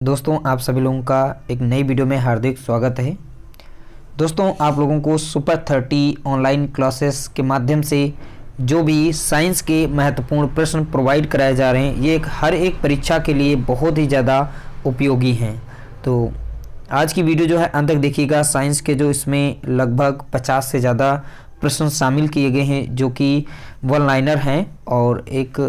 दोस्तों आप सभी लोगों का एक नई वीडियो में हार्दिक स्वागत है। दोस्तों आप लोगों को सुपर 30 ऑनलाइन क्लासेस के माध्यम से जो भी साइंस के महत्वपूर्ण प्रश्न प्रोवाइड कराए जा रहे हैं ये हर एक परीक्षा के लिए बहुत ही ज़्यादा उपयोगी हैं। तो आज की वीडियो जो है अंत तक देखिएगा। साइंस के जो इसमें लगभग 50 से ज़्यादा प्रश्न शामिल किए गए हैं जो कि वन लाइनर हैं और एक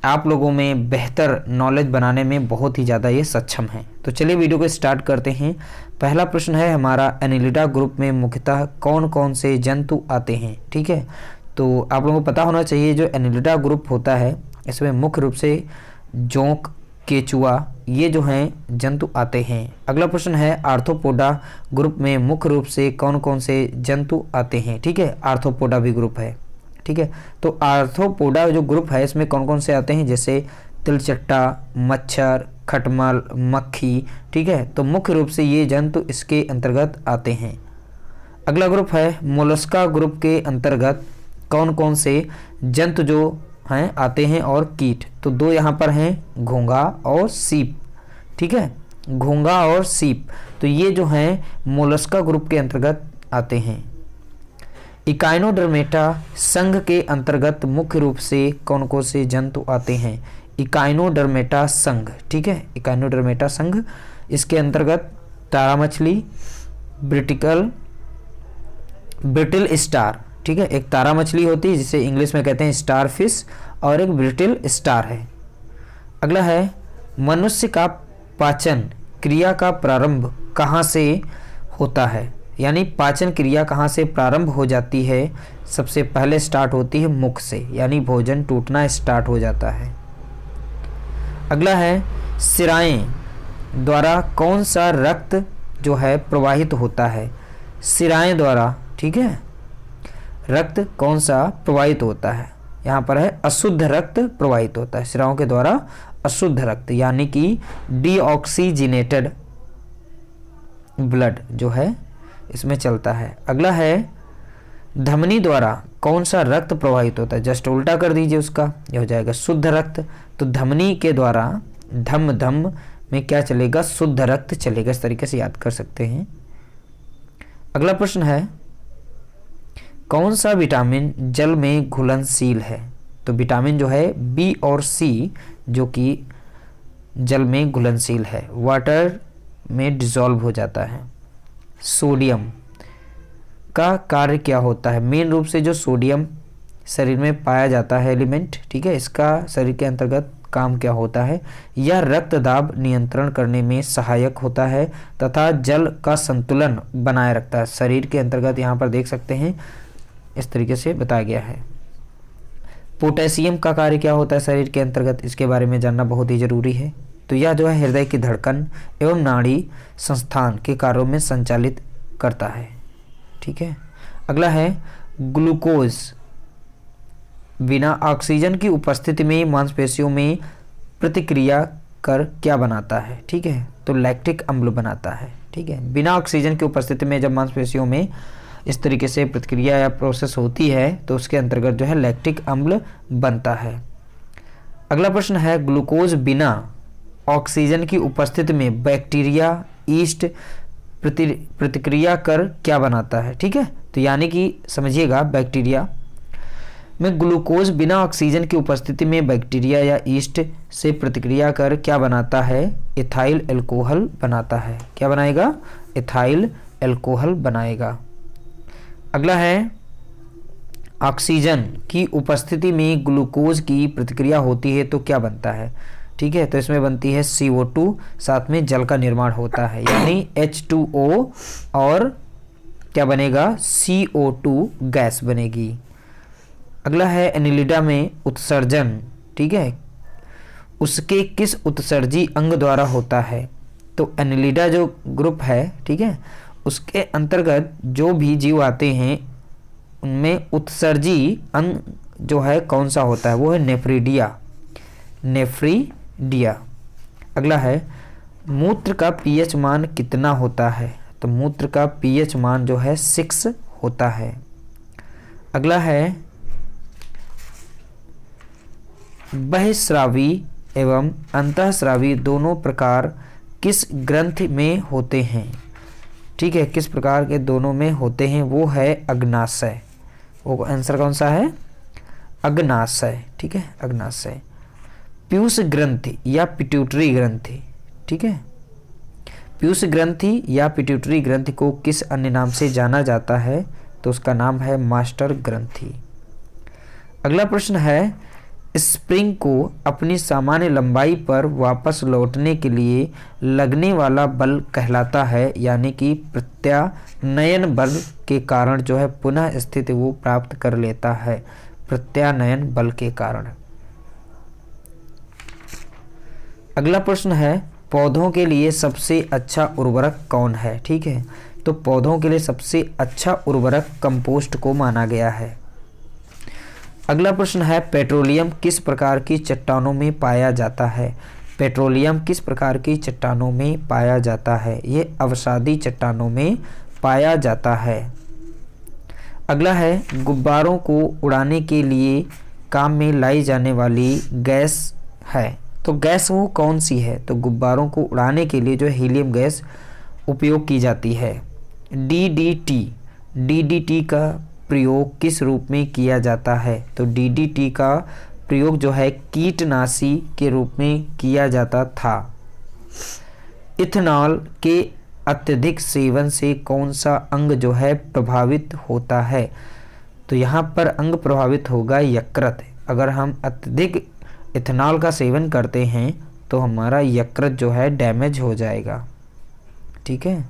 आप लोगों में बेहतर नॉलेज बनाने में बहुत ही ज़्यादा ये सक्षम है। तो चलिए वीडियो को स्टार्ट करते हैं। पहला प्रश्न है हमारा, एनिलिडा ग्रुप में मुख्यतः कौन कौन से जंतु आते हैं। ठीक है, तो आप लोगों को पता होना चाहिए जो एनिलिडा ग्रुप होता है इसमें मुख्य रूप से जोंक, केचुआ ये जो हैं जंतु आते हैं। अगला प्रश्न है, आर्थ्रोपोडा ग्रुप में मुख्य रूप से कौन कौन से जंतु आते हैं। ठीक है, आर्थ्रोपोडा भी ग्रुप है। ठीक है, तो आर्थ्रोपोडा जो ग्रुप है इसमें कौन कौन से आते हैं, जैसे तिलचट्टा, मच्छर, खटमल, मक्खी। ठीक है, तो मुख्य रूप से ये जंतु इसके अंतर्गत आते हैं। अगला ग्रुप है मोलस्का ग्रुप के अंतर्गत कौन कौन से जंतु जो हैं आते हैं और कीट। तो दो यहाँ पर हैं, घोंघा और सीप। ठीक है, घोंघा और सीप, तो ये जो हैं मोलस्का ग्रुप के अंतर्गत आते हैं। इकाइनोडर्मेटा संघ के अंतर्गत मुख्य रूप से कौन कौन से जंतु आते हैं। इकाइनोडर्मेटा संघ, ठीक है, इकाइनोडर्मेटा संघ, इसके अंतर्गत तारा मछली, ब्रिटिल स्टार। ठीक है, एक तारा मछली होती है जिसे इंग्लिश में कहते हैं स्टार फिश और एक ब्रिटिल स्टार है। अगला है, मनुष्य का पाचन क्रिया का प्रारंभ कहाँ से होता है, यानी पाचन क्रिया कहाँ से प्रारंभ हो जाती है। सबसे पहले स्टार्ट होती है मुख से, यानी भोजन टूटना स्टार्ट हो जाता है। अगला है, शिराएं द्वारा कौन सा रक्त जो है प्रवाहित होता है। शिराएं द्वारा, ठीक है, रक्त कौन सा प्रवाहित होता है। यहाँ पर है अशुद्ध रक्त प्रवाहित होता है शिराओं के द्वारा, अशुद्ध रक्त यानी कि डीऑक्सीजिनेटेड ब्लड जो है इसमें चलता है। अगला है, धमनी द्वारा कौन सा रक्त प्रवाहित होता है। जस्ट उल्टा कर दीजिए उसका, यह हो जाएगा शुद्ध रक्त। तो धमनी के द्वारा धम में क्या चलेगा, शुद्ध रक्त चलेगा। इस तरीके से याद कर सकते हैं। अगला प्रश्न है, कौन सा विटामिन जल में घुलनशील है। तो विटामिन जो है बी और सी जो कि जल में घुलनशील है, वाटर में डिसॉल्व हो जाता है। सोडियम का कार्य क्या होता है। मेन रूप से जो सोडियम शरीर में पाया जाता है एलिमेंट, ठीक है, इसका शरीर के अंतर्गत काम क्या होता है। यह रक्त दाब नियंत्रण करने में सहायक होता है तथा जल का संतुलन बनाए रखता है। शरीर के अंतर्गत यहाँ पर देख सकते हैं इस तरीके से बताया गया है। पोटेशियम का कार्य क्या होता है शरीर के अंतर्गत, इसके बारे में जानना बहुत ही जरूरी है। तो यह जो है हृदय की धड़कन एवं नाड़ी संस्थान के कार्यों में संचालित करता है। ठीक है, अगला है, ग्लूकोज बिना ऑक्सीजन की उपस्थिति में मांसपेशियों में प्रतिक्रिया कर क्या बनाता है। ठीक है, तो लैक्टिक अम्ल बनाता है। ठीक है, बिना ऑक्सीजन की उपस्थिति में जब मांसपेशियों में इस तरीके से प्रतिक्रिया या प्रोसेस होती है तो उसके अंतर्गत जो है लैक्टिक अम्ल बनता है। अगला प्रश्न है, ग्लूकोज बिना ऑक्सीजन की उपस्थिति में बैक्टीरिया ईस्ट प्रतिक्रिया कर क्या बनाता है। ठीक है, तो यानी कि समझिएगा, बैक्टीरिया में ग्लूकोज बिना ऑक्सीजन की उपस्थिति में बैक्टीरिया या ईस्ट से प्रतिक्रिया कर क्या बनाता है, इथाइल एल्कोहल बनाता है। क्या बनाएगा, इथाइल एल्कोहल बनाएगा। अगला है, ऑक्सीजन की उपस्थिति में ग्लूकोज की प्रतिक्रिया होती है तो क्या बनता है। ठीक है, तो इसमें बनती है CO2, साथ में जल का निर्माण होता है यानी H2O और क्या बनेगा, CO2 गैस बनेगी। अगला है, एनिलिडा में उत्सर्जन, ठीक है, उसके किस उत्सर्जी अंग द्वारा होता है। तो एनिलिडा जो ग्रुप है, ठीक है, उसके अंतर्गत जो भी जीव आते हैं उनमें उत्सर्जी अंग जो है कौन सा होता है, वो है नेफ्रिडिया। अगला है, मूत्र का pH मान कितना होता है। तो मूत्र का pH मान जो है 6 होता है। अगला है, बहिस्रावी एवं अंतःस्रावी दोनों प्रकार किस ग्रंथ में होते हैं, ठीक है, किस प्रकार के दोनों में होते हैं, वो है अग्नाशय। वो आंसर कौन सा है, अग्नाशय, ठीक है, अग्नाशय। पीयूष ग्रंथि या पिट्यूटरी ग्रंथि, ठीक है, पीयूष ग्रंथि या पिट्यूटरी ग्रंथि को किस अन्य नाम से जाना जाता है, तो उसका नाम है मास्टर ग्रंथि। अगला प्रश्न है, स्प्रिंग को अपनी सामान्य लंबाई पर वापस लौटने के लिए लगने वाला बल कहलाता है, यानी कि प्रत्यानयन बल के कारण जो है पुनः स्थिति वो प्राप्त कर लेता है, प्रत्यानयन बल के कारण। अगला प्रश्न है, पौधों के लिए सबसे अच्छा उर्वरक कौन है, ठीक है, तो पौधों के लिए सबसे अच्छा उर्वरक कंपोस्ट को माना गया है। अगला प्रश्न है, पेट्रोलियम किस प्रकार की चट्टानों में पाया जाता है, पेट्रोलियम किस प्रकार की चट्टानों में पाया जाता है, ये अवसादी चट्टानों में पाया जाता है। अगला है, गुब्बारों को उड़ाने के लिए काम में लाई जाने वाली गैस है, तो गैस वो कौन सी है, तो गुब्बारों को उड़ाने के लिए जो हीलियम गैस उपयोग की जाती है। डीडीटी, डीडीटी का प्रयोग किस रूप में किया जाता है, तो डीडीटी का प्रयोग जो है कीटनाशी के रूप में किया जाता था। इथेनॉल के अत्यधिक सेवन से कौन सा अंग जो है प्रभावित होता है, तो यहाँ पर अंग प्रभावित होगा यकृत। अगर हम अत्यधिक इथेनॉल का सेवन करते हैं तो हमारा यकृत जो है डैमेज हो जाएगा, ठीक है।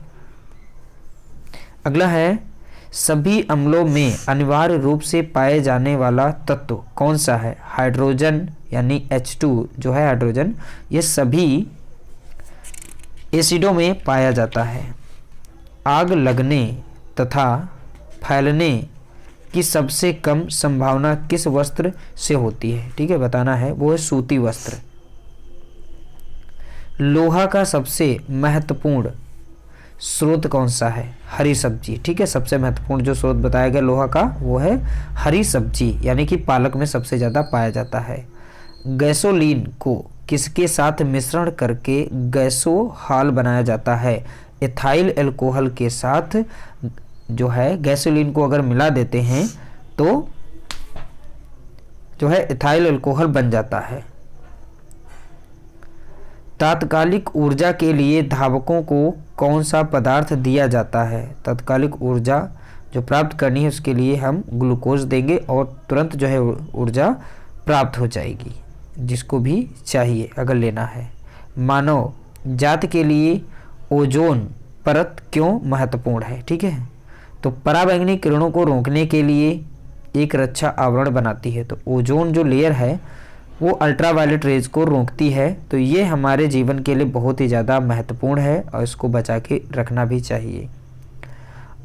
अगला है, सभी अम्लों में अनिवार्य रूप से पाए जाने वाला तत्व कौन सा है, हाइड्रोजन यानी H2 जो है हाइड्रोजन, ये सभी एसिडों में पाया जाता है। आग लगने तथा फैलने की सबसे कम संभावना किस वस्त्र से होती है, ठीक है, बताना है, वो है सूती वस्त्र। लोहा का सबसे महत्वपूर्ण स्रोत कौन सा है, हरी सब्जी, ठीक है, सबसे महत्वपूर्ण जो स्रोत बताया गया लोहा का वो है हरी सब्जी, यानी कि पालक में सबसे ज़्यादा पाया जाता है। गैसोलीन को किसके साथ मिश्रण करके गैसोहाल बनाया जाता है, इथाइल अल्कोहल के साथ जो है गैसोलीन को अगर मिला देते हैं तो जो है इथाइल अल्कोहल बन जाता है। तात्कालिक ऊर्जा के लिए धावकों को कौन सा पदार्थ दिया जाता है, तात्कालिक ऊर्जा जो प्राप्त करनी है उसके लिए हम ग्लूकोज देंगे और तुरंत जो है ऊर्जा प्राप्त हो जाएगी, जिसको भी चाहिए अगर लेना है। मानव जाति के लिए ओजोन परत क्यों महत्वपूर्ण है, ठीक है, तो पराबैंगनी किरणों को रोकने के लिए एक रक्षा आवरण बनाती है, तो ओजोन जो लेयर है वो अल्ट्रावायलेट रेज को रोकती है, तो ये हमारे जीवन के लिए बहुत ही ज़्यादा महत्वपूर्ण है और इसको बचा के रखना भी चाहिए।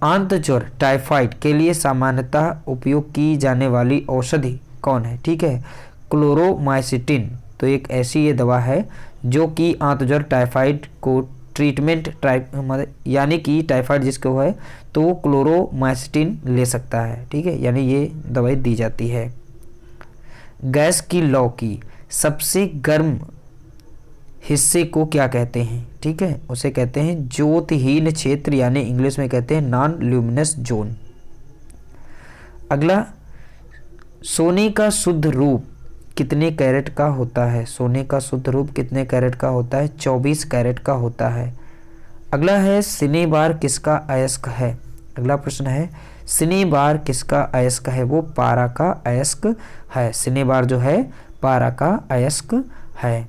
आंतज्वर टाइफाइड के लिए सामान्यतः उपयोग की जाने वाली औषधि कौन है, ठीक है, क्लोरोमाइसिटिन, तो एक ऐसी ये दवा है जो कि आंतज्वर टाइफाइड को ट्रीटमेंट यानी कि टाइफाइड जिसको है तो वो क्लोरोमाइसिटिन ले सकता है, ठीक है, यानी ये दवाई दी जाती है। गैस की लौ की सबसे गर्म हिस्से को क्या कहते हैं, ठीक है, उसे कहते हैं ज्योतिहीन क्षेत्र, यानी इंग्लिश में कहते हैं नॉन ल्यूमिनस जोन। अगला, सोने का शुद्ध रूप कितने कैरेट का होता है, सोने का शुद्ध रूप कितने कैरेट का होता है, 24 कैरेट का होता है। अगला है, सिनेबार किसका अयस्क है, अगला प्रश्न है, सिनेबार किसका अयस्क है, वो पारा का अयस्क है, सिनेबार जो है पारा का अयस्क है।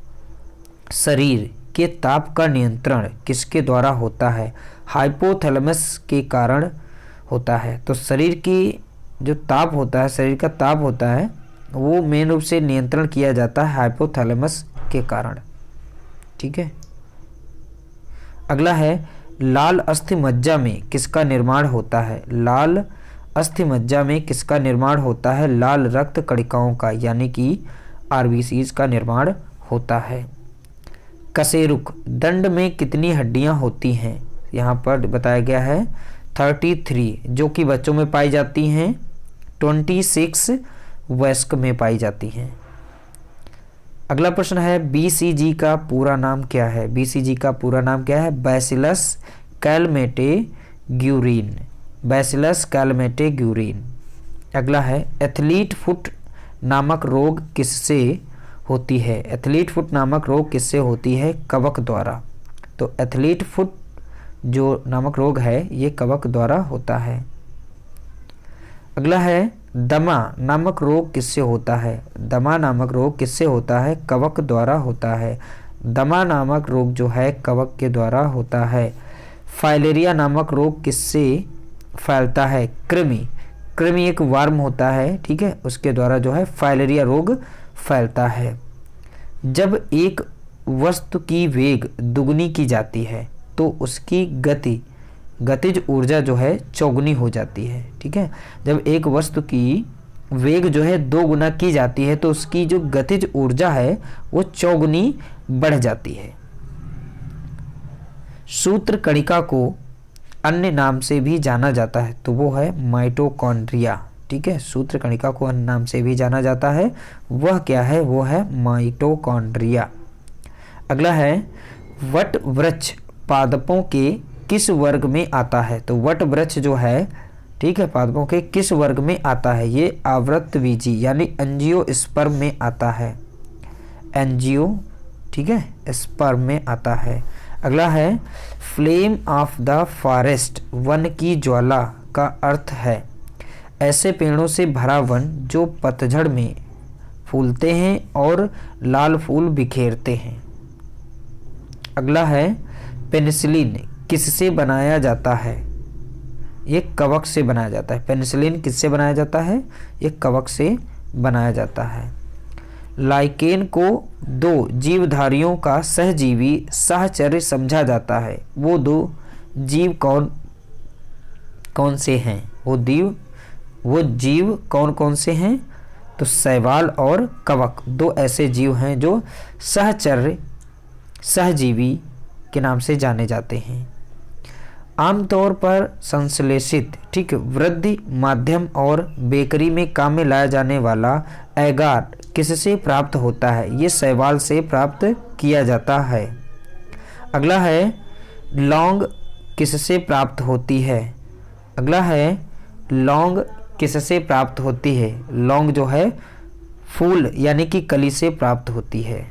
शरीर के ताप का नियंत्रण किसके द्वारा होता है, हाइपोथैलेमस के कारण होता है, तो शरीर की जो ताप होता है, शरीर का ताप होता है वो मेन रूप से नियंत्रण किया जाता है हाइपोथैलेमस के कारण, ठीक है। अगला है, लाल अस्थि मज्जा में किसका निर्माण होता है, लाल अस्थि मज्जा में किसका निर्माण होता है, लाल रक्त कणिकाओं का, यानी कि आरबीसीज का निर्माण होता है। कशेरुक दंड में कितनी हड्डियां होती हैं, यहाँ पर बताया गया है 33, जो कि बच्चों में पाई जाती हैं, 26 वयस्क में पाई जाती हैं। अगला प्रश्न है BCG का पूरा नाम क्या है? BCG का पूरा नाम क्या है? बैसिलस कैलमेटेग्यूरिन। बैसिलस कैलमेटेग्यूरिन। अगला है एथलीट फुट नामक रोग किससे होती है? एथलीट फुट नामक रोग किससे होती है? कवक द्वारा। तो एथलीट फुट जो नामक रोग है ये कवक द्वारा होता है। अगला है दमा नामक रोग किससे होता है? दमा नामक रोग किससे होता है? कवक द्वारा होता है। दमा नामक रोग जो है कवक के द्वारा होता है। फाइलेरिया नामक रोग किससे फैलता है? कृमि। कृमि एक वर्म होता है, ठीक है, उसके द्वारा जो है फाइलेरिया रोग फैलता है। जब एक वस्तु की वेग दुगनी की जाती है तो उसकी गतिज ऊर्जा जो है चौगुनी हो जाती है, ठीक है। जब एक वस्तु की वेग जो है 2 गुना की जाती है तो उसकी जो गतिज ऊर्जा है वो चौगुनी बढ़ जाती है। सूत्र कणिका को अन्य नाम से भी जाना जाता है तो वो है माइटोकॉन्ड्रिया, ठीक है। सूत्र कणिका को अन्य नाम से भी जाना जाता है, वह क्या है? वो है माइटोकॉन्ड्रिया। अगला है वट वृक्ष पादपों के किस वर्ग में आता है? तो वट वृक्ष जो है, ठीक है, पादपों के किस वर्ग में आता है? ये आवृतबीजी यानी एंजियोस्पर्म में आता है। एंजियो, ठीक है, स्पर्म में आता है। अगला है flame of the forest one की ज्वाला का अर्थ है ऐसे पेड़ों से भरा वन जो पतझड़ में फूलते हैं और लाल फूल बिखेरते हैं। अगला है पेनिसिलिन किससे बनाया जाता है? ये कवक से बनाया जाता है। पेनिसिलिन किससे बनाया जाता है? ये कवक से बनाया जाता है। लाइकेन को 2 जीवधारियों का सहजीवी साहचर्य समझा जाता है। वो 2 जीव कौन कौन से हैं? वो जीव कौन कौन से हैं? तो शैवाल और कवक 2 ऐसे जीव हैं जो सहचर्य सहजीवी के नाम से जाने जाते हैं। आमतौर पर संश्लेषित, ठीक, वृद्धि माध्यम और बेकरी में काम में लाया जाने वाला एगार किससे प्राप्त होता है? ये शैवाल से प्राप्त किया जाता है। अगला है लौंग किससे प्राप्त होती है? अगला है लौंग किससे प्राप्त होती है? लौंग जो है फूल यानी कि कली से प्राप्त होती है।